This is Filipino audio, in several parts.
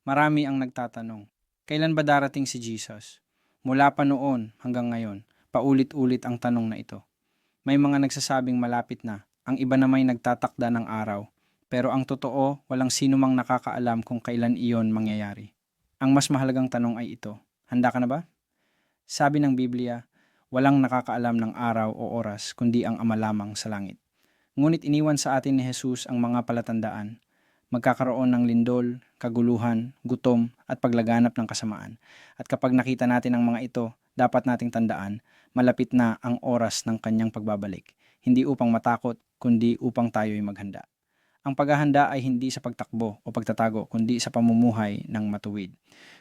Marami ang nagtatanong, kailan ba darating si Jesus? Mula pa noon hanggang ngayon, paulit-ulit ang tanong na ito. May mga nagsasabing malapit na, ang iba na may nagtatakda ng araw. Pero ang totoo, walang sino mang nakakaalam kung kailan iyon mangyayari. Ang mas mahalagang tanong ay ito, handa ka na ba? Sabi ng Biblia, walang nakakaalam ng araw o oras kundi ang Ama lamang sa langit. Ngunit iniwan sa atin ni Jesus ang mga palatandaan. Magkakaroon ng lindol, kaguluhan, gutom at paglaganap ng kasamaan. At kapag nakita natin ang mga ito, dapat nating tandaan, malapit na ang oras ng kanyang pagbabalik. Hindi upang matakot, kundi upang tayo'y maghanda. Ang paghahanda ay hindi sa pagtakbo o pagtatago, kundi sa pamumuhay ng matuwid.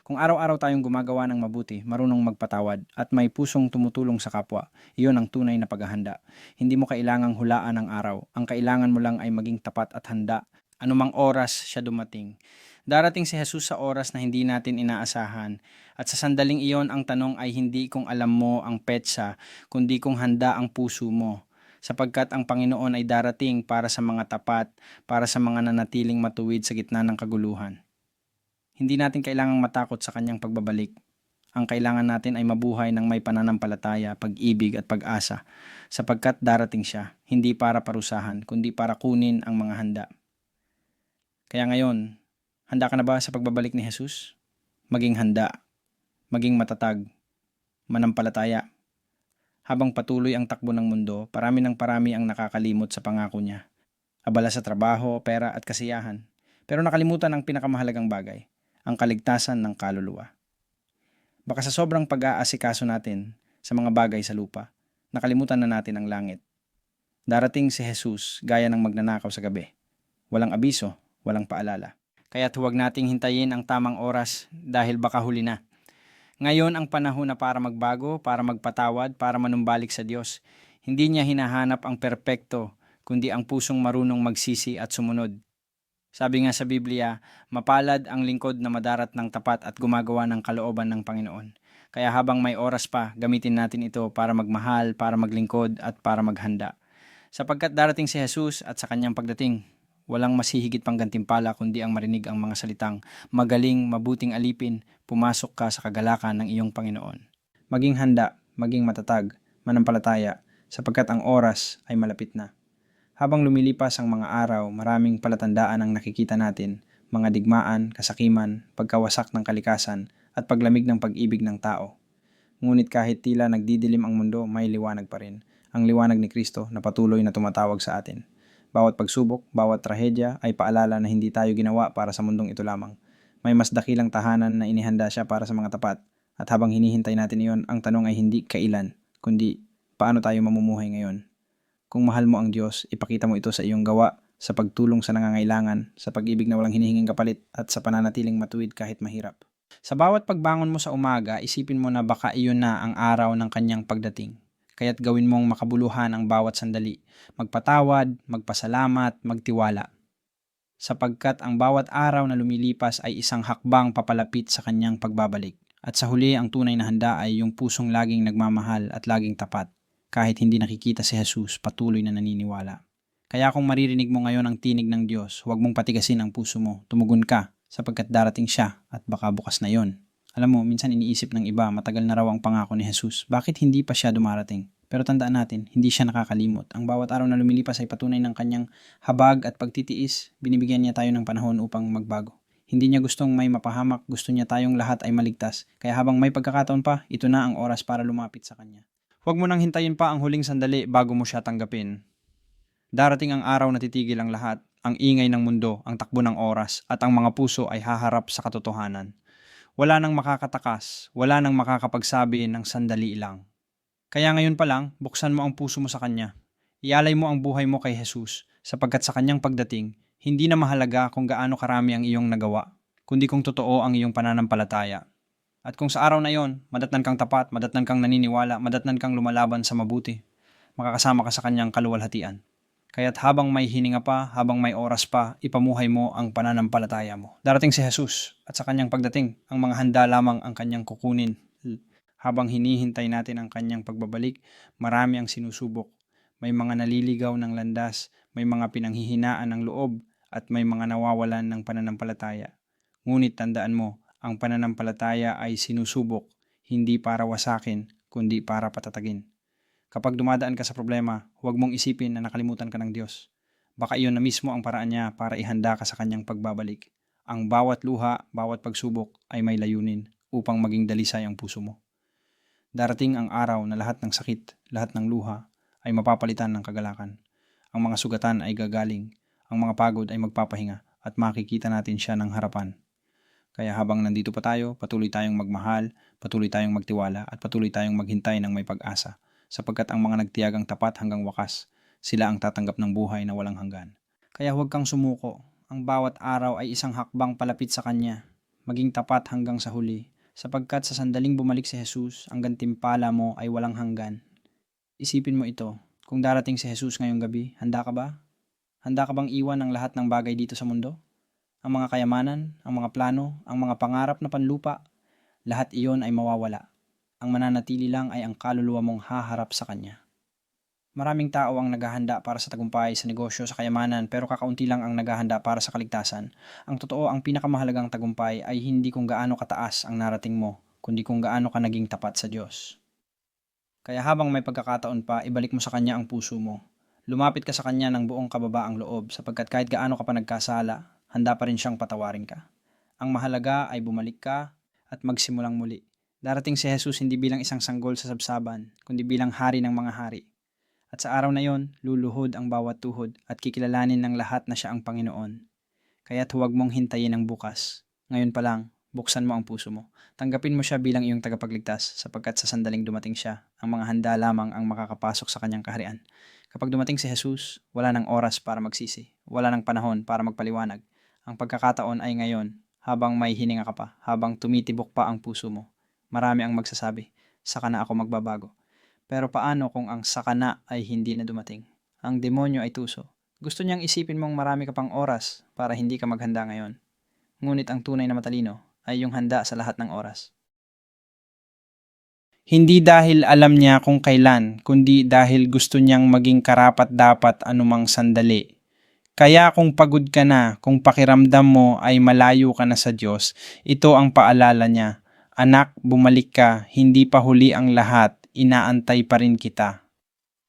Kung araw-araw tayong gumagawa ng mabuti, marunong magpatawad, at may pusong tumutulong sa kapwa, iyon ang tunay na paghahanda. Hindi mo kailangang hulaan ang araw. Ang kailangan mo lang ay maging tapat at handa anumang oras siya dumating. Darating si Jesus sa oras na hindi natin inaasahan. At sa sandaling iyon, ang tanong ay hindi kung alam mo ang petsa, kundi kung handa ang puso mo. Sapagkat ang Panginoon ay darating para sa mga tapat, para sa mga nanatiling matuwid sa gitna ng kaguluhan. Hindi natin kailangang matakot sa kanyang pagbabalik. Ang kailangan natin ay mabuhay ng may pananampalataya, pag-ibig at pag-asa, sapagkat darating siya, hindi para parusahan, kundi para kunin ang mga handa. Kaya ngayon, handa ka na ba sa pagbabalik ni Jesus? Maging handa, maging matatag, manampalataya. Habang patuloy ang takbo ng mundo, parami ang nakakalimot sa pangako niya. Abala sa trabaho, pera at kasiyahan. Pero nakalimutan ang pinakamahalagang bagay, ang kaligtasan ng kaluluwa. Baka sa sobrang pag-aasikaso natin sa mga bagay sa lupa, nakalimutan na natin ang langit. Darating si Jesus gaya ng magnanakaw sa gabi. Walang abiso, walang paalala. Kaya't huwag nating hintayin ang tamang oras dahil baka huli na. Ngayon ang panahon na para magbago, para magpatawad, para manumbalik sa Diyos. Hindi niya hinahanap ang perpekto, kundi ang pusong marunong magsisi at sumunod. Sabi nga sa Biblia, mapalad ang lingkod na madarat ng tapat at gumagawa ng kalooban ng Panginoon. Kaya habang may oras pa, gamitin natin ito para magmahal, para maglingkod at para maghanda. Sapagkat darating si Jesus at sa kanyang pagdating, walang masihigit pang gantimpala kundi ang marinig ang mga salitang, magaling, mabuting alipin, pumasok ka sa kagalakan ng iyong Panginoon. Maging handa, maging matatag, manampalataya, sapagkat ang oras ay malapit na. Habang lumilipas ang mga araw, maraming palatandaan ang nakikita natin, mga digmaan, kasakiman, pagkawasak ng kalikasan, at paglamig ng pag-ibig ng tao. Ngunit kahit tila nagdidilim ang mundo, may liwanag pa rin. Ang liwanag ni Kristo na patuloy na tumatawag sa atin. Bawat pagsubok, bawat trahedya ay paalala na hindi tayo ginawa para sa mundong ito lamang. May mas dakilang tahanan na inihanda siya para sa mga tapat. At habang hinihintay natin iyon, ang tanong ay hindi kailan, kundi paano tayo mamumuhay ngayon. Kung mahal mo ang Diyos, ipakita mo ito sa iyong gawa, sa pagtulong sa nangangailangan, sa pag-ibig na walang hinihinging kapalit, at sa pananatiling matuwid kahit mahirap. Sa bawat pagbangon mo sa umaga, isipin mo na baka iyon na ang araw ng kanyang pagdating. Kaya't gawin mong makabuluhan ang bawat sandali. Magpatawad, magpasalamat, magtiwala. Sapagkat ang bawat araw na lumilipas ay isang hakbang papalapit sa kanyang pagbabalik. At sa huli, ang tunay na handa ay yung pusong laging nagmamahal at laging tapat. Kahit hindi nakikita si Jesus, patuloy na naniniwala. Kaya kung maririnig mo ngayon ang tinig ng Diyos, huwag mong patigasin ang puso mo. Tumugon ka, sapagkat darating siya at baka bukas na yon. Alam mo, minsan iniisip ng iba, matagal na raw ang pangako ni Jesus. Bakit hindi pa siya dumarating? Pero tandaan natin, hindi siya nakakalimot. Ang bawat araw na lumilipas ay patunay ng kanyang habag at pagtitiis. Binibigyan niya tayo ng panahon upang magbago. Hindi niya gustong may mapahamak, gusto niya tayong lahat ay maligtas. Kaya habang may pagkakataon pa, ito na ang oras para lumapit sa kanya. Huwag mo nang hintayin pa ang huling sandali bago mo siya tanggapin. Darating ang araw na titigil ang lahat, ang ingay ng mundo, ang takbo ng oras, at ang mga puso ay haharap sa katotohanan. Wala nang makakatakas, wala nang makakapagsabi ng sandali lang. Kaya ngayon pa lang, buksan mo ang puso mo sa Kanya. Ialay mo ang buhay mo kay Jesus, sapagkat sa Kanyang pagdating, hindi na mahalaga kung gaano karami ang iyong nagawa, kundi kung totoo ang iyong pananampalataya. At kung sa araw na iyon, madatnan kang tapat, madatnan kang naniniwala, madatnan kang lumalaban sa mabuti, makakasama ka sa Kanyang kaluwalhatian. Kaya't habang may hininga pa, habang may oras pa, ipamuhay mo ang pananampalataya mo. Darating si Jesus at sa kanyang pagdating, ang mga handa lamang ang kanyang kukunin. Habang hinihintay natin ang kanyang pagbabalik, marami ang sinusubok. May mga naliligaw ng landas, may mga pinanghihinaan ng loob, at may mga nawawalan ng pananampalataya. Ngunit tandaan mo, ang pananampalataya ay sinusubok, hindi para wasakin, kundi para patatagin. Kapag dumadaan ka sa problema, huwag mong isipin na nakalimutan ka ng Diyos. Baka iyon na mismo ang paraan niya para ihanda ka sa kanyang pagbabalik. Ang bawat luha, bawat pagsubok ay may layunin upang maging dalisay ang puso mo. Darating ang araw na lahat ng sakit, lahat ng luha ay mapapalitan ng kagalakan. Ang mga sugatan ay gagaling, ang mga pagod ay magpapahinga at makikita natin siya ng harapan. Kaya habang nandito pa tayo, patuloy tayong magmahal, patuloy tayong magtiwala at patuloy tayong maghintay ng may pag-asa. Sapagkat ang mga nagtiyagang tapat hanggang wakas, sila ang tatanggap ng buhay na walang hanggan. Kaya huwag kang sumuko. Ang bawat araw ay isang hakbang palapit sa Kanya. Maging tapat hanggang sa huli. Sapagkat sa sandaling bumalik si Jesus, ang gantimpala mo ay walang hanggan. Isipin mo ito. Kung darating si Jesus ngayong gabi, handa ka ba? Handa ka bang iwan ang lahat ng bagay dito sa mundo? Ang mga kayamanan, ang mga plano, ang mga pangarap na panlupa, lahat iyon ay mawawala. Ang mananatili lang ay ang kaluluwa mong haharap sa Kanya. Maraming tao ang naghahanda para sa tagumpay, sa negosyo, sa kayamanan, pero kakaunti lang ang naghahanda para sa kaligtasan. Ang totoo, ang pinakamahalagang tagumpay ay hindi kung gaano kataas ang narating mo, kundi kung gaano ka naging tapat sa Diyos. Kaya habang may pagkakataon pa, ibalik mo sa Kanya ang puso mo. Lumapit ka sa Kanya ng buong kababaang loob, sapagkat kahit gaano ka pa nagkasala, handa pa rin siyang patawarin ka. Ang mahalaga ay bumalik ka at magsimulang muli. Darating si Jesus hindi bilang isang sanggol sa sabsaban, kundi bilang hari ng mga hari. At sa araw na yon, luluhod ang bawat tuhod at kikilalanin ng lahat na siya ang Panginoon. Kaya't huwag mong hintayin ang bukas. Ngayon pa lang, buksan mo ang puso mo. Tanggapin mo siya bilang iyong tagapagligtas sapagkat sa sandaling dumating siya, ang mga handa lamang ang makakapasok sa kanyang kaharian. Kapag dumating si Jesus, wala nang oras para magsisi. Wala nang panahon para magpaliwanag. Ang pagkakataon ay ngayon, habang may hininga ka pa, habang tumitibok pa ang puso mo. Marami ang magsasabi, saka na ako magbabago. Pero paano kung ang sakana ay hindi na dumating? Ang demonyo ay tuso. Gusto niyang isipin mong marami ka pang oras para hindi ka maghanda ngayon. Ngunit ang tunay na matalino ay yung handa sa lahat ng oras. Hindi dahil alam niya kung kailan, kundi dahil gusto niyang maging karapat-dapat anumang sandali. Kaya kung pagod ka na, kung pakiramdam mo ay malayo ka na sa Diyos, ito ang paalala niya. Anak, bumalik ka, hindi pa huli ang lahat, inaantay pa rin kita.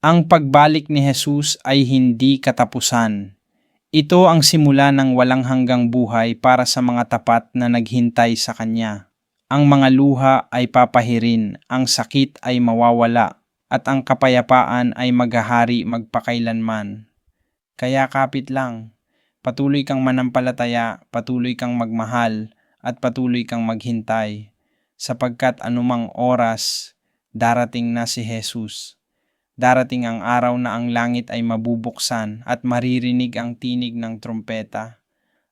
Ang pagbalik ni Jesus ay hindi katapusan. Ito ang simula ng walang hanggang buhay para sa mga tapat na naghintay sa Kanya. Ang mga luha ay papahirin, ang sakit ay mawawala, at ang kapayapaan ay maghahari magpakailanman. Kaya kapit lang, patuloy kang manampalataya, patuloy kang magmahal, at patuloy kang maghintay, sapagkat anumang oras, darating na si Jesus. Darating ang araw na ang langit ay mabubuksan at maririnig ang tinig ng trumpeta.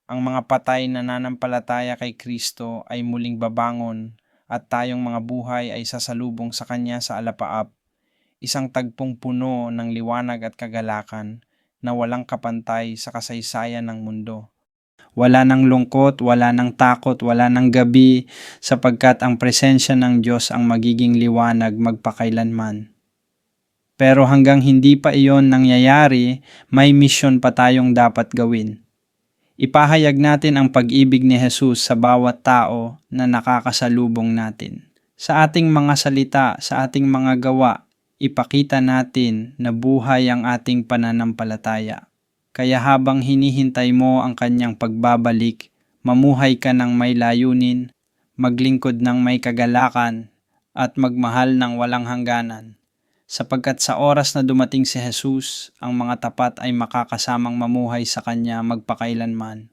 Ang mga patay na nananampalataya kay Kristo ay muling babangon at tayong mga buhay ay sasalubong sa Kanya sa alapaap. Isang tagpong puno ng liwanag at kagalakan na walang kapantay sa kasaysayan ng mundo. Wala nang lungkot, wala nang takot, wala nang gabi, sapagkat ang presensya ng Diyos ang magiging liwanag magpakailanman. Pero hanggang hindi pa iyon nangyayari, may misyon pa tayong dapat gawin. Ipahayag natin ang pag-ibig ni Jesus sa bawat tao na nakakasalubong natin. Sa ating mga salita, sa ating mga gawa, ipakita natin na buhay ang ating pananampalataya. Kaya habang hinihintay mo ang kanyang pagbabalik, mamuhay ka ng may layunin, maglingkod ng may kagalakan, at magmahal ng walang hangganan. Sapagkat sa oras na dumating si Jesus, ang mga tapat ay makakasamang mamuhay sa Kanya magpakailanman.